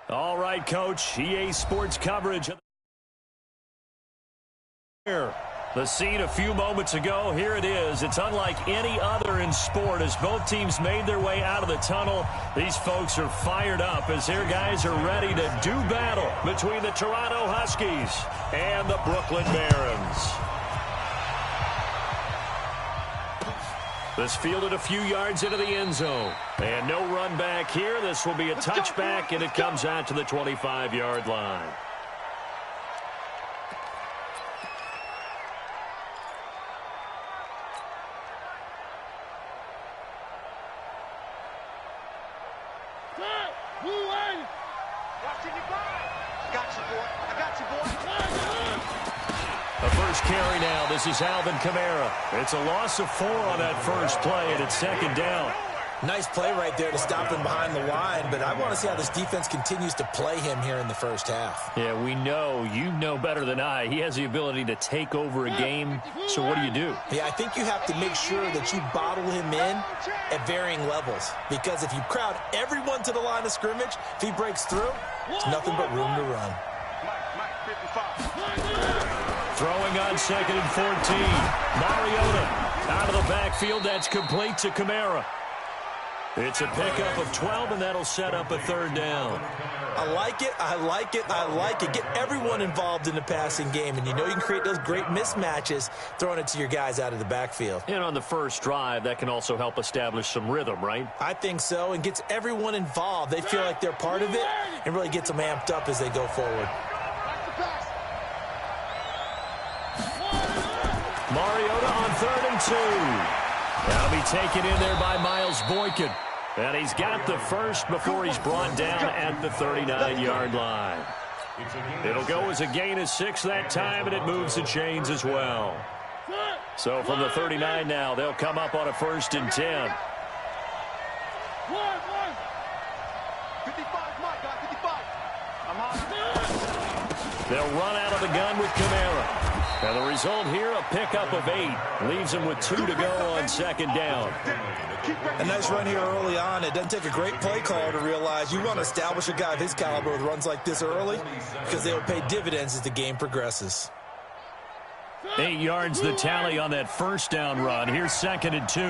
All right, Coach. EA Sports coverage. The scene a few moments ago, here it is. It's unlike any other in sport as both teams made their way out of the tunnel. These folks are fired up as their guys are ready to do battle between the Toronto Huskies and the Brooklyn Barons. This fielded a few yards into the end zone. And no run back here. This will be a touchback, and it comes out to the 25-yard line. A first carry now. This is Alvin Kamara. It's a loss of 4 on that first play, and it's second down. Nice play right there to stop him behind the line, but I want to see how this defense continues to play him here in the first half. Yeah, we know. You know better than I. He has the ability to take over a game, so what do? Yeah, I think you have to make sure that you bottle him in at varying levels, because if you crowd everyone to the line of scrimmage, if he breaks through, it's nothing but room to run. Throwing on 2nd and 14. Mariota out of the backfield. That's complete to Kamara. It's a pickup of 12, and that'll set up a third down. I like it. I like it. I like it. Get everyone involved in the passing game, and you know you can create those great mismatches throwing it to your guys out of the backfield. And on the first drive, that can also help establish some rhythm, right? I think so, and gets everyone involved. They feel like they're part of it and really gets them amped up as they go forward. Mariota on 3rd and 2. That'll be taken in there by Miles Boykin. And he's got the first before he's brought down at the 39-yard line. It'll go as a gain of 6 that time, and it moves the chains as well. So from the 39 now, they'll come up on a 1st and 10. 55. They'll run out of the gun with Kamara. And the result here, a pickup of 8. Leaves them with 2 to go on 2nd down. A nice run here early on. It doesn't take a great play caller to realize you want to establish a guy of his caliber with runs like this early because they will pay dividends as the game progresses. 8 yards the tally on that first down run. Here's 2nd and 2.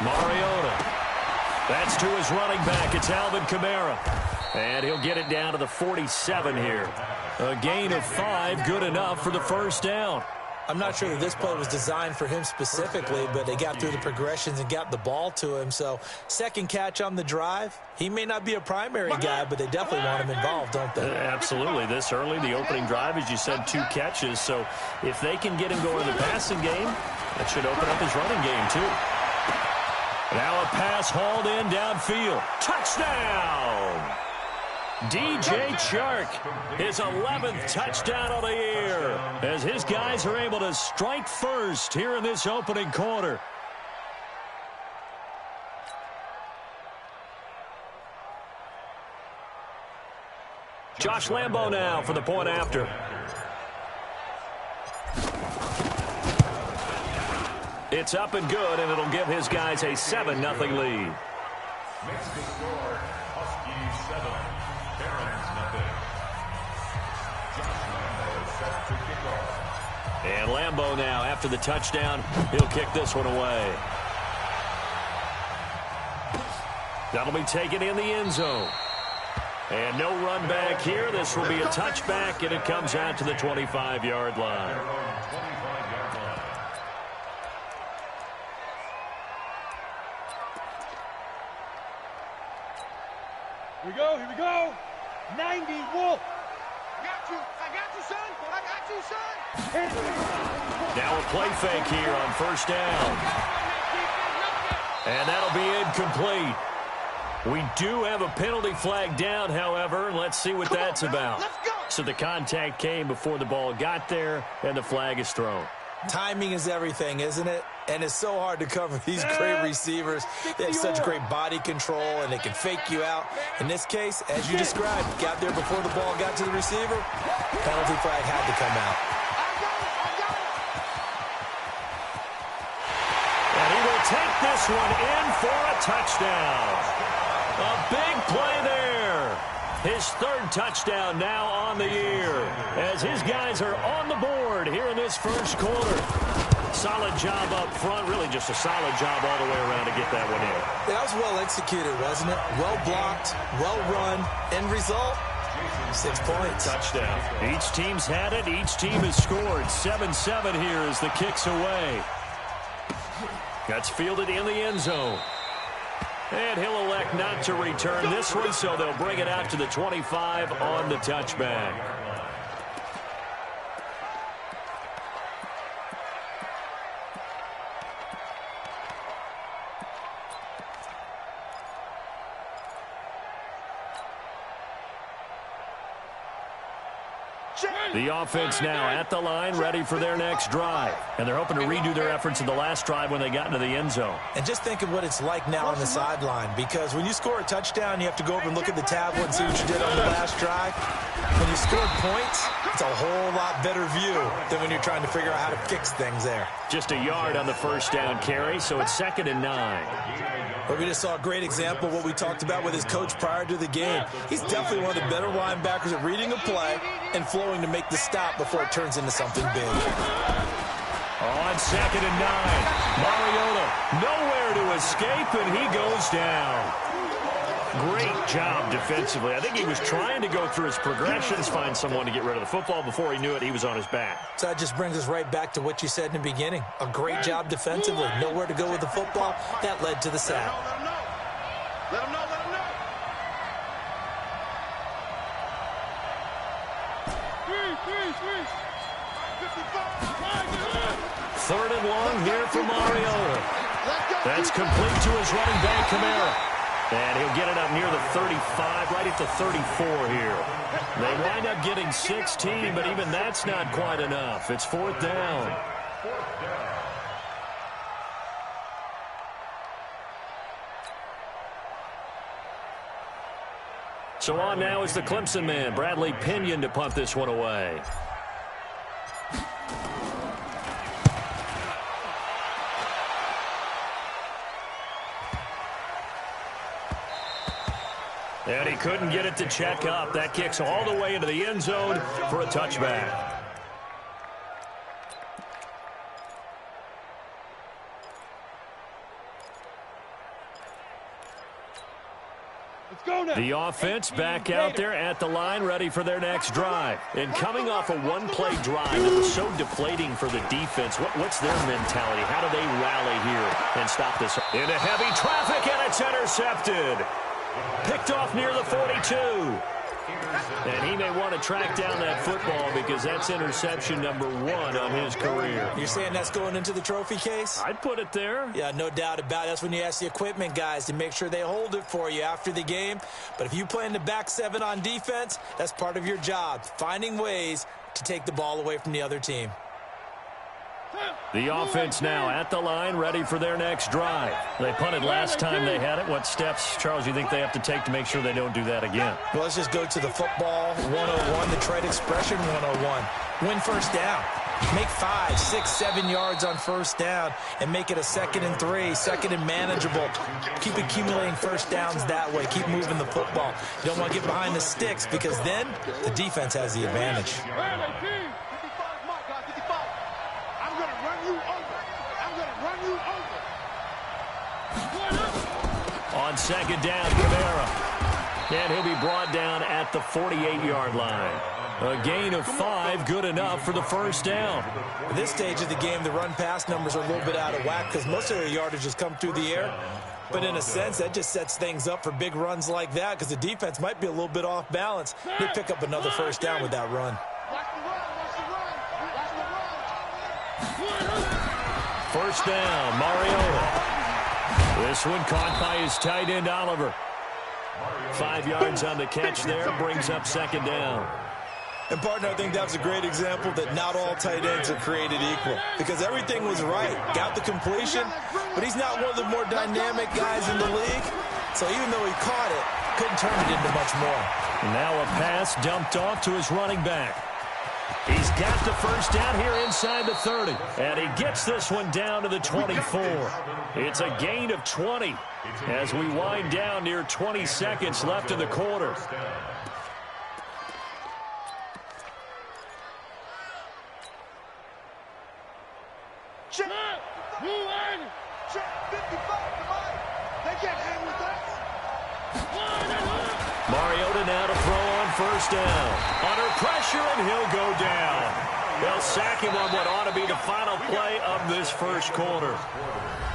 Mariota. That's to his running back. It's Alvin Kamara. And he'll get it down to the 47 here. A gain of 5, good enough for the first down. I'm not sure that this play was designed for him specifically, but they got through the progressions and got the ball to him. So, second catch on the drive. He may not be a primary guy, but they definitely want him involved, don't they? Absolutely. This early, the opening drive, as you said, 2 catches. So, if they can get him going in the passing game, that should open up his running game, too. Now a pass hauled in downfield. Touchdown! DJ Chark, his 11th touchdown of the year, as his guys are able to strike first here in this opening quarter. Josh Lambo now for the point after. It's up and good, and it'll give his guys a 7-0 lead. Next to score, Huskies 7, Barons 0. Josh Lambo set to kick off. And Lambo now, after the touchdown, he'll kick this one away. That'll be taken in the end zone. And no run back here. This will be a touchback, and it comes out to the 25-yard line. Here we go, here we go. 90, Wolf. I got you, son. I got you, son. Now a play fake here on first down. And that'll be incomplete. We do have a penalty flag down, however. Let's see what that's about. So the contact came before the ball got there, and the flag is thrown. Timing is everything, isn't it? And it's so hard to cover these great receivers. They have such great body control, and they can fake you out. In this case, as you described, got there before the ball got to the receiver. Penalty flag had to come out. And he will take this one in for a touchdown. A big play there. His third touchdown now on the year as his guys are on the board here in this first quarter. Solid job up front, really just a solid job all the way around to get that one in. That was well executed, wasn't it? Well blocked, well run. End result, 6 points. Touchdown. Each team's had it. Each team has scored. 7-7 here as the kick's away. That's fielded in the end zone. And he'll elect not to return this one, so they'll bring it out to the 25 on the touchback. The offense now at the line, ready for their next drive. And they're hoping to redo their efforts in the last drive when they got into the end zone. And just think of what it's like now on the sideline, because when you score a touchdown, you have to go over and look at the tablet and see what you did on the last drive. When you scored points, it's a whole lot better view than when you're trying to figure out how to fix things there. Just a yard on the first down carry, so it's 2nd and 9. But we just saw a great example of what we talked about with his coach prior to the game. He's definitely one of the better linebackers at reading a play and flowing to make the stop before it turns into something big. On 2nd and 9, Mariota nowhere to escape, and he goes down. Great job defensively. I think he was trying to go through his progressions, find someone to get rid of the football. Before he knew it, he was on his back. So that just brings us right back to what you said in the beginning. A great job defensively. Nowhere to go with the football. That led to the sack. Let him know. 3rd and long here for Mariota. That's complete to his running back, Kamara. And he'll get it up near the 35, right at the 34 here. They wind up getting 16, but even that's not quite enough. It's 4th down. So on now is the Clemson man, Bradley Pinion, to punt this one away. And he couldn't get it to check up. That kicks all the way into the end zone for a touchback. The offense back out there at the line, ready for their next drive. And coming off a one-play drive that was so deflating for the defense, what's their mentality? How do they rally here and stop this? Into heavy traffic, and it's intercepted. Picked off near the 42. And he may want to track down that football because that's interception number 1 on his career. You're saying that's going into the trophy case? I'd put it there. Yeah, no doubt about it. That's when you ask the equipment guys to make sure they hold it for you after the game. But if you play in the back 7 on defense, that's part of your job, finding ways to take the ball away from the other team. The offense now at the line, ready for their next drive. They punted last time they had it. What steps, Charles, you think they have to take to make sure they don't do that again? Well, let's just go to the football 101, the trade expression 101. Win first down. Make 5, 6, 7 yards on first down and make it a 2nd and 3, 2nd and manageable. Keep accumulating first downs that way. Keep moving the football. You don't want to get behind the sticks because then the defense has the advantage. On 2nd down, Kamara. And he'll be brought down at the 48-yard line. A gain of 5, good enough for the first down. At this stage of the game, the run-pass numbers are a little bit out of whack because most of their yardage has come through the air. But in a sense, that just sets things up for big runs like that because the defense might be a little bit off balance. They pick up another first down with that run. First down, Mariota. This one caught by his tight end, Oliver. 5 yards on the catch there, brings up 2nd down. And, partner, I think that was a great example that not all tight ends are created equal because everything was right. Got the completion, but he's not one of the more dynamic guys in the league. So even though he caught it, couldn't turn it into much more. And now a pass dumped off to his running back. He's got the first down here inside the 30. And he gets this one down to the 24. It's a gain of 20 as we wind down near 20 seconds left in the quarter. Check. Move on. Check. 55 to Mike. They can't hang with us. Mariota now to throw on first down. Under pressure, and he'll go down. They'll sack him on what ought to be the final play of this first quarter.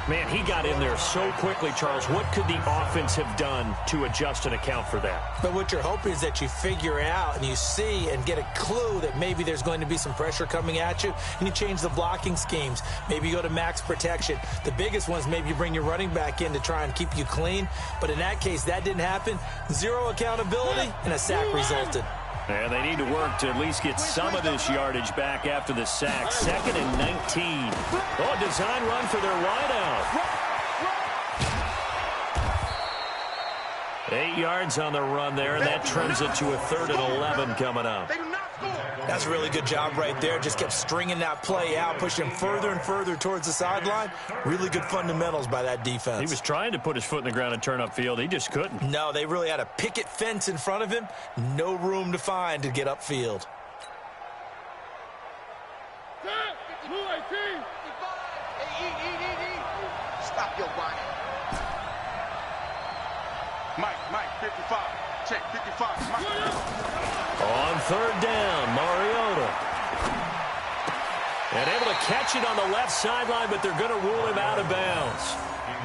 Man, he got in there so quickly, Charles. What could the offense have done to adjust and account for that? But what you're hoping is that you figure out and you see and get a clue that maybe there's going to be some pressure coming at you, and you change the blocking schemes. Maybe you go to max protection. The biggest ones, maybe you bring your running back in to try and keep you clean. But in that case, that didn't happen. Zero accountability, and a sack resulted. And they need to work to at least get some of this yardage back after the sack. 2nd and 19. Oh, a design run for their wideout. 8 yards on the run there, and that turns it to a 3rd and 11 coming up. That's a really good job right there. Just kept stringing that play out, pushing further and further towards the sideline. Really good fundamentals by that defense. He was trying to put his foot in the ground and turn upfield. He just couldn't. No, they really had a picket fence in front of him. No room to find to get upfield. Stop your whining. Mike, 55. Check, 55. Mike. On 3rd down, Mariota. And able to catch it on the left sideline, but they're going to rule him out of bounds.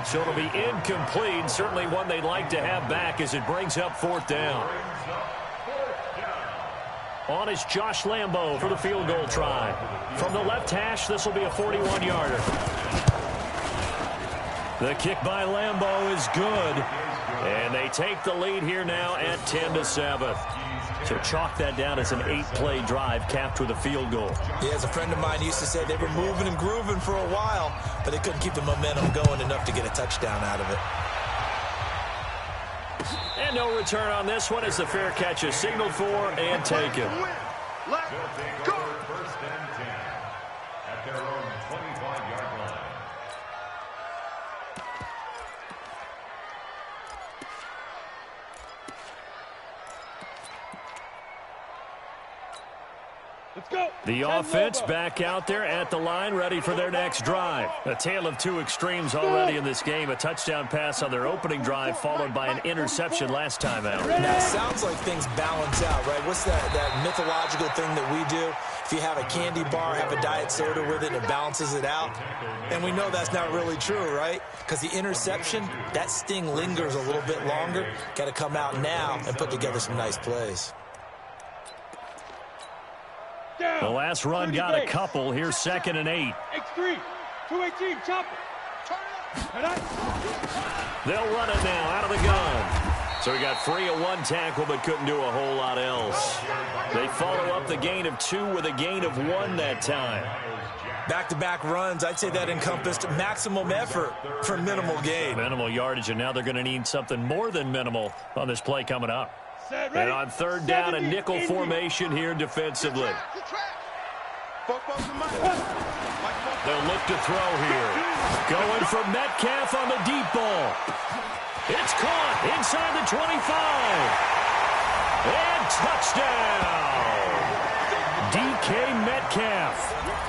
So it'll be incomplete. Certainly one they'd like to have back as it brings up 4th down. On is Josh Lambo for the field goal try. From the left hash, this will be a 41-yarder. The kick by Lambo is good. And they take the lead here now at 10-7. So chalk that down as an 8-play drive capped with a field goal. Yeah, as a friend of mine used to say, they were moving and grooving for a while, but they couldn't keep the momentum going enough to get a touchdown out of it. And no return on this one as the fair catch is signaled for and taken. Let's go. 1st and 10 at their own 25-yard line. Let's go. The offense back out there at the line, ready for their next drive. A tale of two extremes already in this game. A touchdown pass on their opening drive, followed by an interception last time out. Now, it sounds like things balance out, right? What's that mythological thing that we do? If you have a candy bar, have a diet soda with it, it balances it out. And we know that's not really true, right? Because the interception, that sting lingers a little bit longer. Got to come out now and put together some nice plays. The last run got a couple. Here's 2nd and 8. X3, 218, chopper. They'll run it now out of the gun. So he got free of one tackle but couldn't do a whole lot else. They follow up the gain of 2 with a gain of 1 that time. Back-to-back runs, I'd say that encompassed maximum effort for minimal gain. Minimal yardage, and now they're going to need something more than minimal on this play coming up. And on 3rd down, a nickel formation here defensively. They'll look to throw here. Going for Metcalf on the deep ball. It's caught inside the 25. And touchdown. DK Metcalf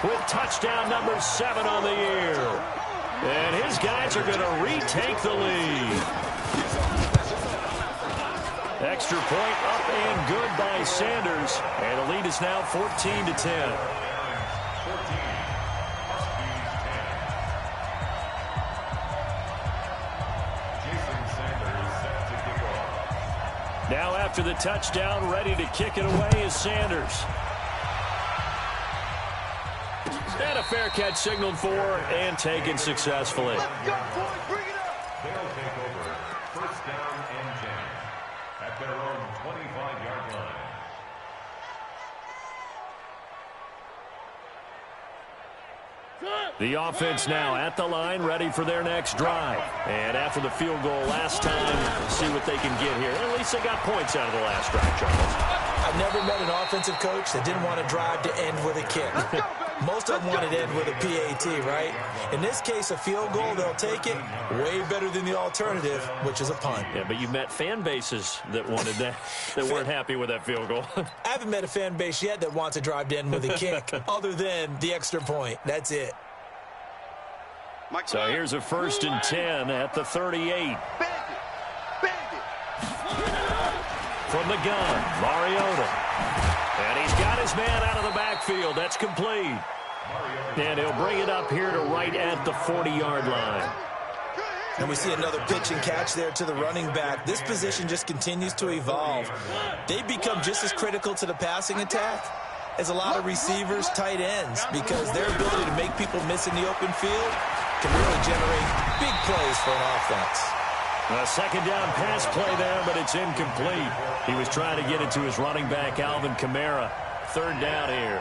with touchdown number 7 on the year. And his guys are going to retake the lead. Extra point up and good by Sanders. And the lead is now 14-10. Now after the touchdown, ready to kick it away is Sanders. And a fair catch signaled for and taken successfully. They'll take over 1st down and 10 at their own 25-yard line. The offense now at the line, ready for their next drive. And after the field goal last time, see what they can get here. At least they got points out of the last drive, Charles. I've never ever met an offensive coach that didn't want to drive to end with a kick? Most of them wanted to end with a PAT, right? In this case, a field goal, they'll take it. Way better than the alternative, which is a punt. Yeah, but you met fan bases that wanted that, that weren't happy with that field goal. I haven't met a fan base yet that wants to drive to end with a kick, other than the extra point. That's it. So here's a 1st and 10 at the 38. From the gun, Mariota. And he's got his man out of the backfield. That's complete. And he'll bring it up here to right at the 40-yard line. And we see another pitch and catch there to the running back. This position just continues to evolve. They become just as critical to the passing attack as a lot of receivers, tight ends, because their ability to make people miss in the open field can really generate big plays for an offense. A second down pass play there, but it's incomplete. He was trying to get it to his running back, Alvin Kamara. 3rd down here.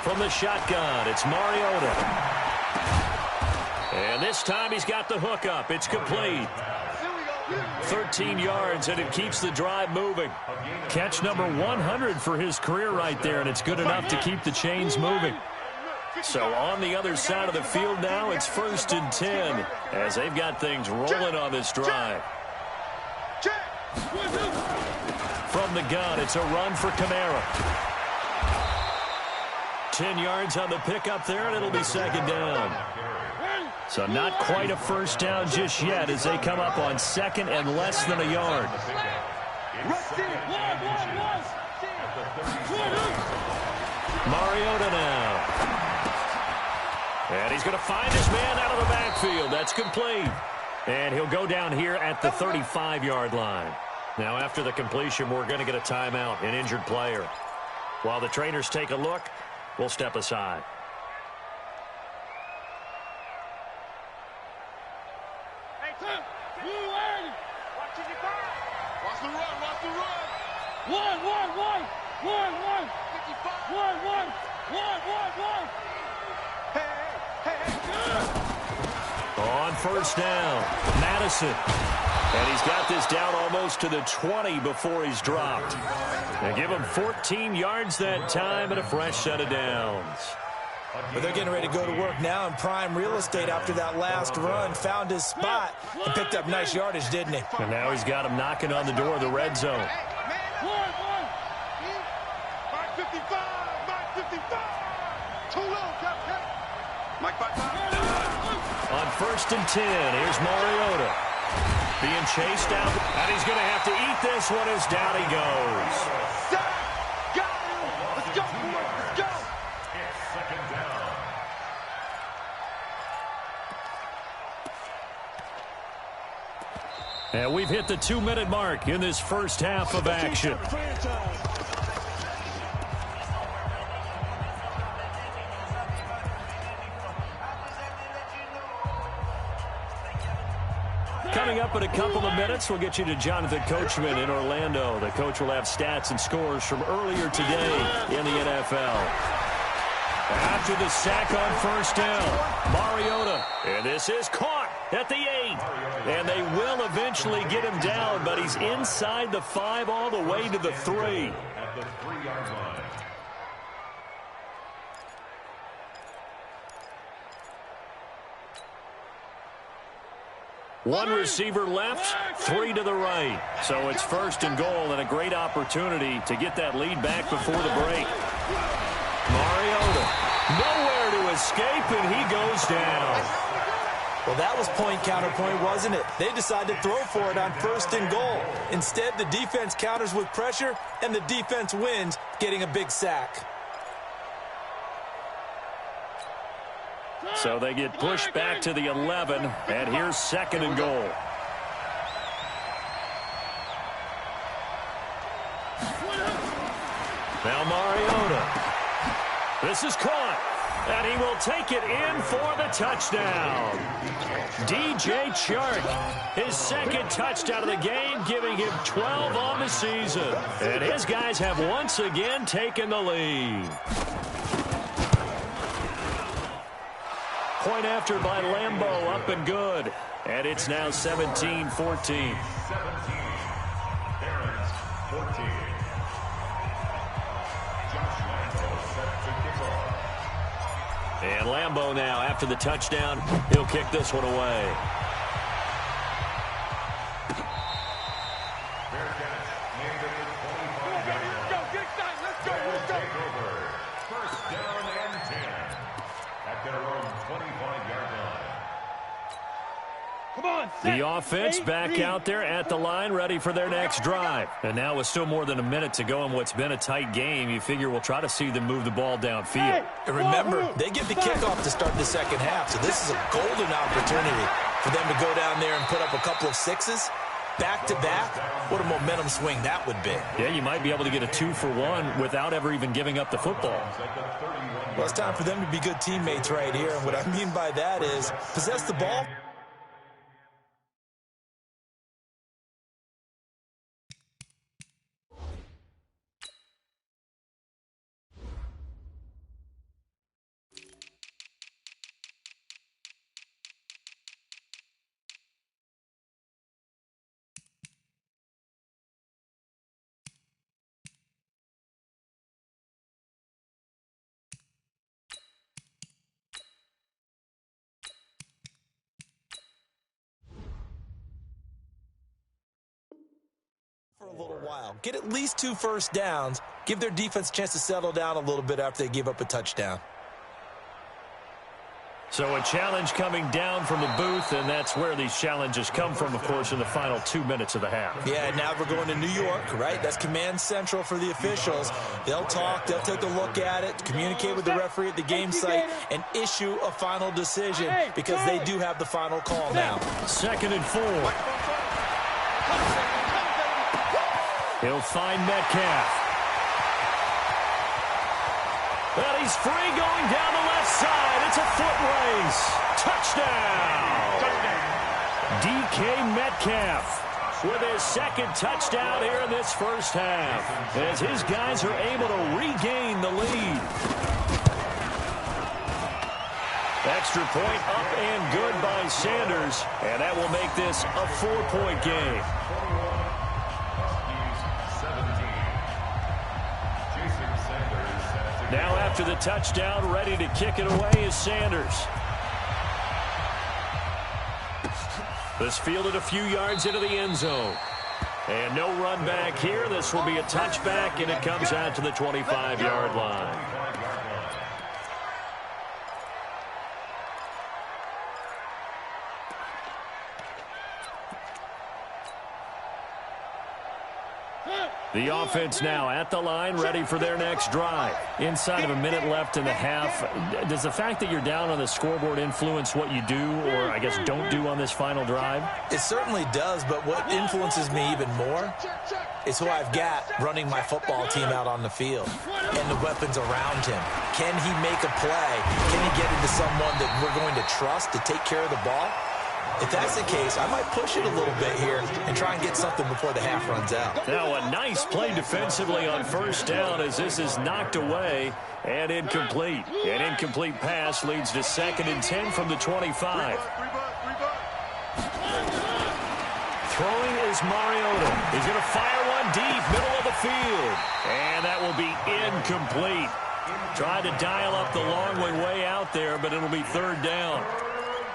From the shotgun, it's Mariota. And this time he's got the hook up. It's complete. 13 yards, and it keeps the drive moving. Catch number 100 for his career right there, and it's good enough to keep the chains moving. So on the other side of the field now, it's 1st and 10 as they've got things rolling on this drive. From the gun, it's a run for Kamara. 10 yards on the pickup there, and it'll be 2nd down. So not quite a 1st down just yet as they come up on 2nd and less than a yard. Mariota now. And he's going to find his man out of the backfield. That's complete. And he'll go down here at the 35-yard line. Now after the completion, we're going to get a timeout, an injured player. While the trainers take a look, we'll step aside. On 1st down, Madison. And he's got this down almost to the 20 before he's dropped. They give him 14 yards that time and a fresh set of downs. But they're getting ready to go to work now in prime real estate after that last run. Found his spot and picked up nice yardage, didn't he? And now he's got him knocking on the door of the red zone. On 1st and 10, here's Mariota. Being chased out, and he's going to have to eat this one as down he goes. Got him. Let's go, boys. Let's go. It's 2nd down. And we've hit the 2-minute mark in this first half of action. Coming up in a couple of minutes, we'll get you to Jonathan Coachman in Orlando. The coach will have stats and scores from earlier today in the NFL. After the sack on 1st down, Mariota. And this is caught at the 8. And they will eventually get him down, but he's inside the 5 all the way to the 3. At the 3-yard line. One receiver left, 3 to the right. So it's 1st and goal and a great opportunity to get that lead back before the break. Mariota, nowhere to escape, and he goes down. Well, that was point counterpoint, wasn't it? They decided to throw for it on 1st and goal. Instead, the defense counters with pressure, and the defense wins, getting a big sack. So they get pushed back to the 11, and here's 2nd and goal. Now Mariota. This is caught. And he will take it in for the touchdown. DJ Chark, his second touchdown of the game, giving him 12 on the season. And his guys have once again taken the lead. Point after by Lambeau, up and good. And it's now 17-14. 17. Barons, 14. Josh Lambeau set to kick off. And Lambeau now, after the touchdown, he'll kick this one away. Fair catch, named at the 25-yard line. Let's go. Take over. First down and 10 at their own 25-yard line. Come on, The offense back out there at the line, ready for their next drive. And now with still more than a minute to go in what's been a tight game, you figure we'll try to see them move the ball downfield. And remember, they get the kickoff to start the second half, so this is a golden opportunity for them to go down there and put up a couple of sixes back-to-back. What a momentum swing that would be. Yeah, you might be able to get a 2-for-1 without ever even giving up the football. Well, it's time for them to be good teammates right here, and what I mean by that is possess the ball. For a little while. Get at least 2 first downs. Give their defense a chance to settle down a little bit after they give up a touchdown. So a challenge coming down from the booth, and that's where these challenges come from, of course, in the final 2 minutes of the half. Yeah, now we're going to New York, right? That's command central for the officials. They'll talk, they'll take a look at it, communicate with the referee at the game site, and issue a final decision because they do have the final call now. 2nd and 4. He'll find Metcalf. Well, he's free going down the left side. It's a foot race. Touchdown. DK Metcalf with his second touchdown here in this first half as his guys are able to regain the lead. Extra point up and good by Sanders, and that will make this a 4-point game. Now after the touchdown, ready to kick it away is Sanders. This fielded a few yards into the end zone. And no run back here. This will be a touchback, and it comes out to the 25-yard line. The offense now at the line, ready for their next drive. Inside of a minute left in the half, does the fact that you're down on the scoreboard influence what you do, or I guess don't do on this final drive? It certainly does, but what influences me even more is who I've got running my football team out on the field and the weapons around him. Can he make a play? Can he get into someone that we're going to trust to take care of the ball? If that's the case, I might push it a little bit here and try and get something before the half runs out. Now a nice play defensively on first down as this is knocked away and incomplete. An incomplete pass leads to 2nd and 10 from the 25. Throwing is Mariota. He's going to fire one deep, middle of the field. And that will be incomplete. Tried to dial up the long way out there, but it'll be 3rd down.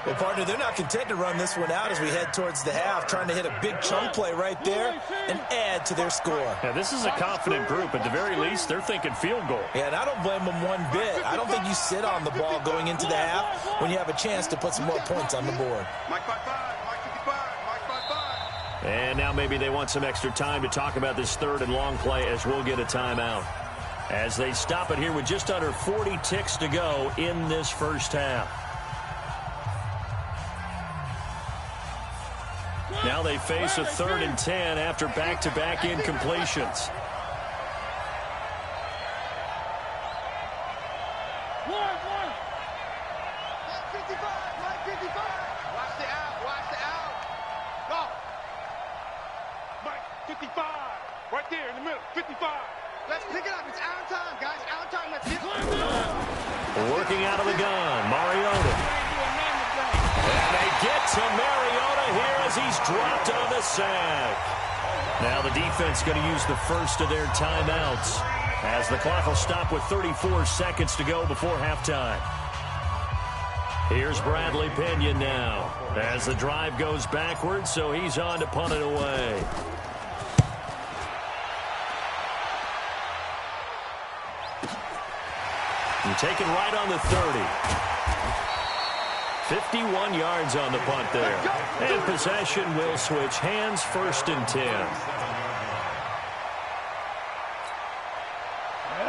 Well, partner, they're not content to run this one out as we head towards the half, trying to hit a big chunk play right there and add to their score. Yeah, this is a confident group. At the very least, they're thinking field goal. Yeah, and I don't blame them one bit. I don't think you sit on the ball going into the half when you have a chance to put some more points on the board. Mike 5-5, Mike 55, Mike 5-5. And now maybe they want some extra time to talk about this 3rd and long play as we'll get a timeout. As they stop it here with just under 40 ticks to go in this first half. Now they face a 3rd and 10 after back-to-back incompletions. there in the middle. 55. Let's pick it up. It's our time, guys. Our time. Let's get Working out of the gun, Mariota. And they get to Mariota here as he's dropped on the sack. Now the defense going to use the first of their timeouts as the clock will stop with 34 seconds to go before halftime. Here's Bradley Pinion now as the drive goes backwards, so he's on to punt it away. And taken right on the 30. 51 yards on the punt there. And possession will switch hands, 1st and 10.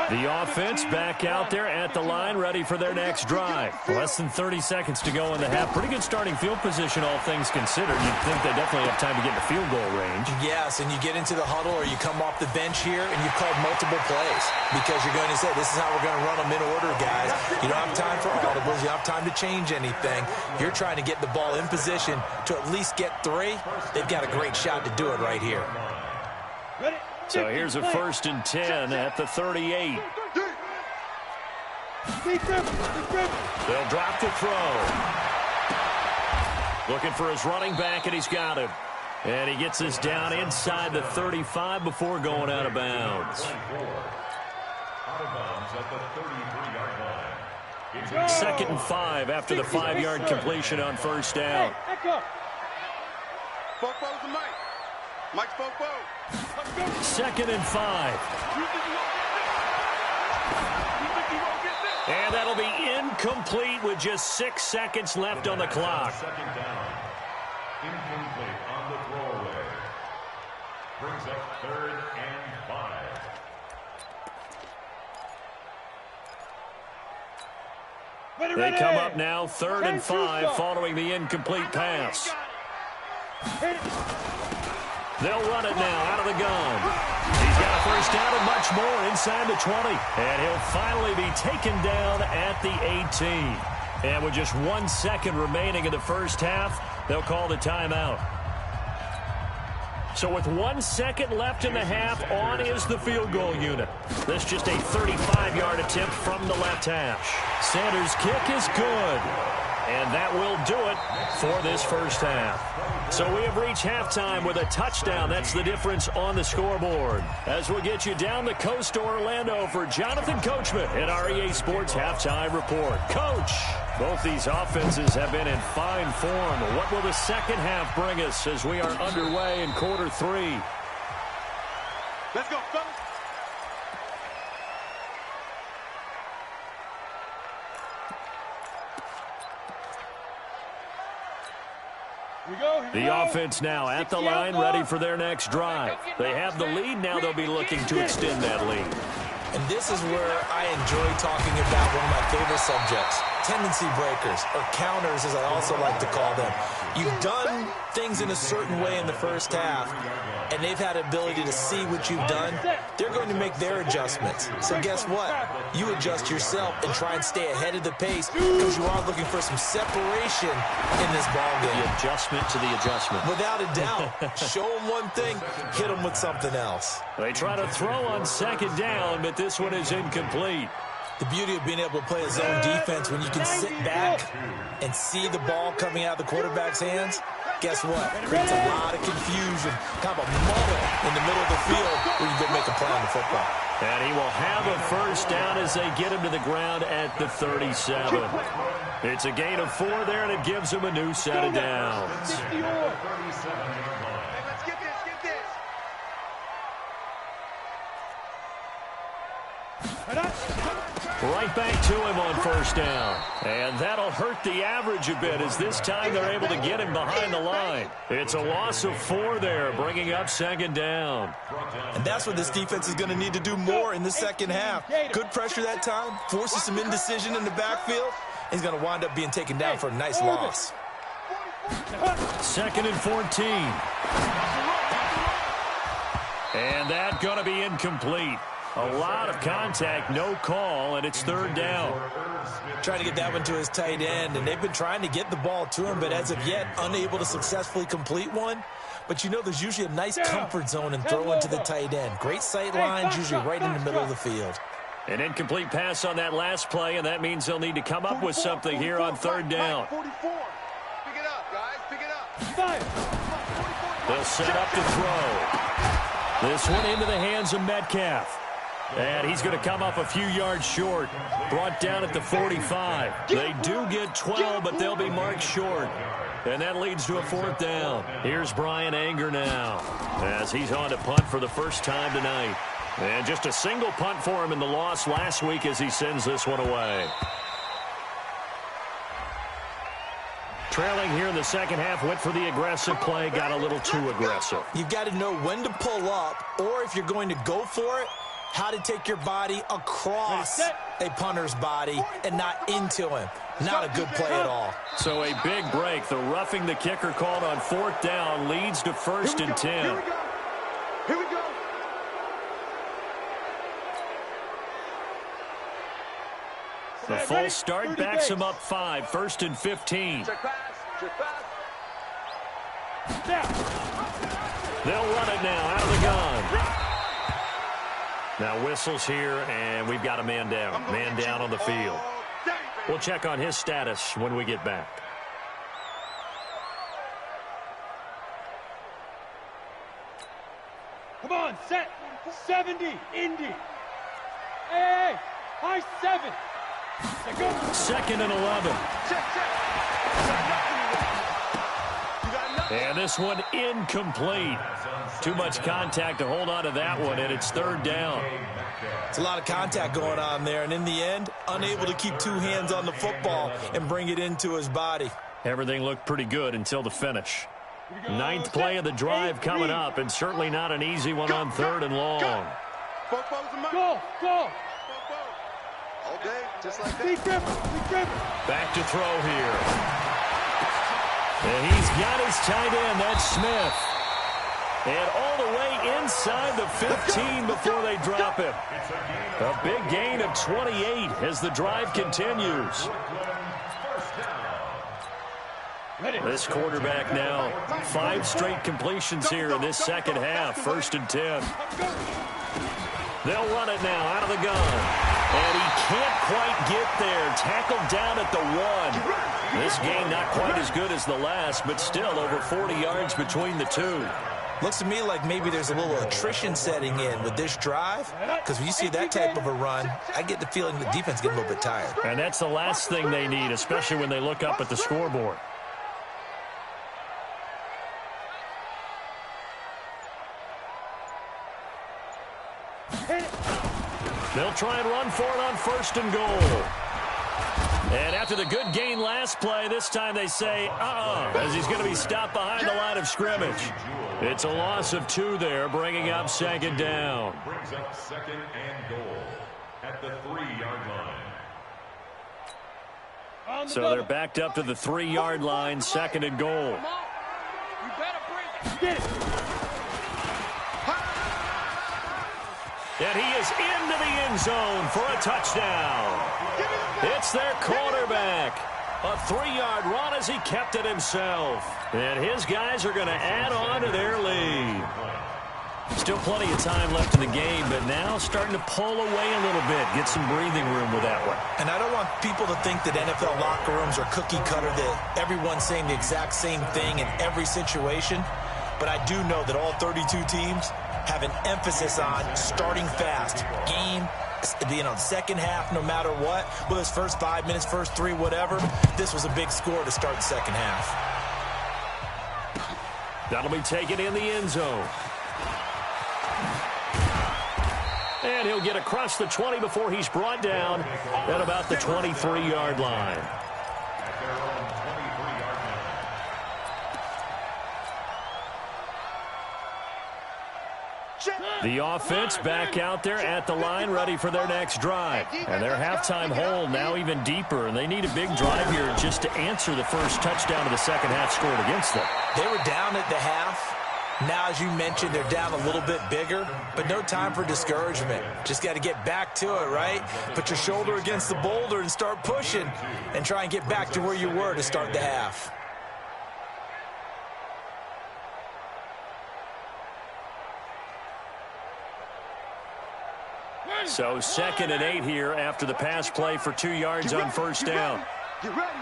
The offense back out there at the line, ready for their next drive. Less than 30 seconds to go in the half. Pretty good starting field position, all things considered. You'd think they definitely have time to get to field goal range. Yes, and you get into the huddle or you come off the bench here and you've called multiple plays because you're going to say, this is how we're going to run them in order, guys. You don't have time for audibles. You don't have time to change anything. You're trying to get the ball in position to at least get 3. They've got a great shot to do it right here. So here's a 1st and 10 at the 38. They'll drop the throw. Looking for his running back, and he's got him. And he gets this down inside the 35 before going out of bounds. Out of bounds at the 33-yard line. 2nd and 5 after the 5-yard completion on 1st down. Fofo's the Mike. Mike's Fofo. 2nd and 5. And that'll be incomplete with just 6 seconds left on the clock. 2nd down. Incomplete on the throwaway. Brings up 3rd and 5. They come up now 3rd and 5 following the incomplete pass. They'll run it now out of the gun. He's got a 1st down and much more inside the 20. And he'll finally be taken down at the 18. And with just 1 second remaining in the 1st half, they'll call the timeout. So with 1 second left in the half, on is the field goal unit. This just a 35-yard attempt from the left hash. Sanders' kick is good. And that will do it for this 1st half. So we have reached halftime with a touchdown. That's the difference on the scoreboard. As we'll get you down the coast to Orlando for Jonathan Coachman at our EA Sports Halftime Report. Coach, both these offenses have been in fine form. What will the 2nd half bring us as we are underway in quarter 3? Let's go, fellas. The offense now at the line, ready for their next drive. They have the lead. Now they'll be looking to extend that lead. And this is where I enjoy talking about one of my favorite subjects, tendency breakers, or counters as I also like to call them. You've done things in a certain way in the 1st half, and they've had the ability to see what you've done. They're going to make their adjustments. So guess what? You adjust yourself and try and stay ahead of the pace because you are looking for some separation in this ballgame. The adjustment to the adjustment. Without a doubt. Show them one thing, hit them with something else. They try to throw on 2nd down, but this one is incomplete. The beauty of being able to play a zone defense when you can sit back and see the ball coming out of the quarterback's hands, guess what? It creates a lot of confusion, kind of a muddle in the middle of the field where you go make a play on the football. And he will have a 1st down as they get him to the ground at the 37. It's a gain of 4 there, and it gives him a new set of downs. Let's get this, get this. Right back to him on 1st down. And that'll hurt the average a bit as this time they're able to get him behind the line. It's a loss of 4 there, bringing up 2nd down. And that's what this defense is going to need to do more in the 2nd half. Good pressure that time, forces some indecision in the backfield. He's going to wind up being taken down for a nice loss. 2nd and 14. And that's going to be incomplete. A lot of contact, no call, and it's third down. Trying to get that one to his tight end, and they've been trying to get the ball to him, but as of yet, unable to successfully complete one. But you know there's usually a nice comfort zone in throwing to the tight end. Great sight lines, usually right in the middle of the field. An incomplete pass on that last play, and that means they'll need to come up with something here on third down. 44. Pick it up, guys. Pick it up. They'll set up to throw. This one into the hands of Metcalf. And he's going to come up a few yards short. Brought down at the 45. They do get 12, but they'll be marked short. And that leads to a fourth down. Here's Brian Anger now as he's on to punt for the first time tonight. And just a single punt for him in the loss last week as he sends this one away. Trailing here in the second half, went for the aggressive play, got a little too aggressive. You've got to know when to pull up, or if you're going to go for it, how to take your body across a punter's body and not into him. Not a good play at all. So a big break. The roughing the kicker called on fourth down leads to first and 10. Here we go. The false start backs him up 5. First and 15. Check pass. Check pass. They'll run it now out of the gun. Now whistles here, and we've got a man down. Man down on the field. We'll check on his status when we get back. Come on, set. 70, Indy. Hey, high 7. Second and 11. And this one incomplete. Too much contact to hold on to that one, and it's third down. It's a lot of contact going on there, and in the end, unable to keep two hands on the football and bring it into his body. Everything looked pretty good until the finish. Ninth play of the drive coming up, and certainly not an easy one on third and long. Go. Okay, just like that. Back to throw here. And he's got his tight end, that's Smith. And all the way inside the 15 before they drop him. A big gain of 28 as the drive continues. This quarterback now, 5 straight completions here in this second half. First and 10. They'll run it now out of the gun. And he can't quite get there. Tackled down at the 1. This game not quite as good as the last, but still over 40 yards between the two. Looks to me like maybe there's a little attrition setting in with this drive, because when you see that type of a run, I get the feeling the defense gets a little bit tired. And that's the last thing they need, especially when they look up at the scoreboard. They'll try and run for it on first and goal. And after the good gain last play, this time they say, as he's going to be stopped behind the line of scrimmage. It's a loss of 2 there, bringing up second down. Brings up second and goal at the 3-yard line. So they're backed up to the 3-yard line, second and goal. You better bring it. Get it. And he is into the end zone for a touchdown. It's their quarterback. A 3-yard run as he kept it himself. And his guys are going to add on to their lead. Still plenty of time left in the game, but now starting to pull away a little bit. Get some breathing room with that one. And I don't want people to think that NFL locker rooms are cookie cutter, that everyone's saying the exact same thing in every situation. But I do know that all 32 teams have an emphasis on starting fast. Game, second half, no matter what. Whether it's first 5 minutes, first 3, whatever. This was a big score to start the second half. That'll be taken in the end zone. And he'll get across the 20 before he's brought down at about the 23-yard line. The offense back out there at the line, ready for their next drive. And their halftime hole now even deeper, and they need a big drive here just to answer the first touchdown of the second half scored against them. They were down at the half, Now, as you mentioned, they're down a little bit bigger, but no time for discouragement. Just got to get back to it, right? Put your shoulder against the boulder and start pushing and try and get back to where you were to start the half. So 2nd and 8 here after the pass play for 2 yards on first down. Get ready.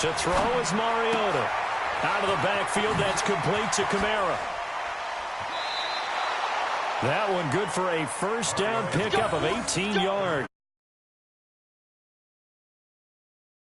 To throw is Mariota. Out of the backfield, that's complete to Kamara. That one good for a first down pickup of 18 yards.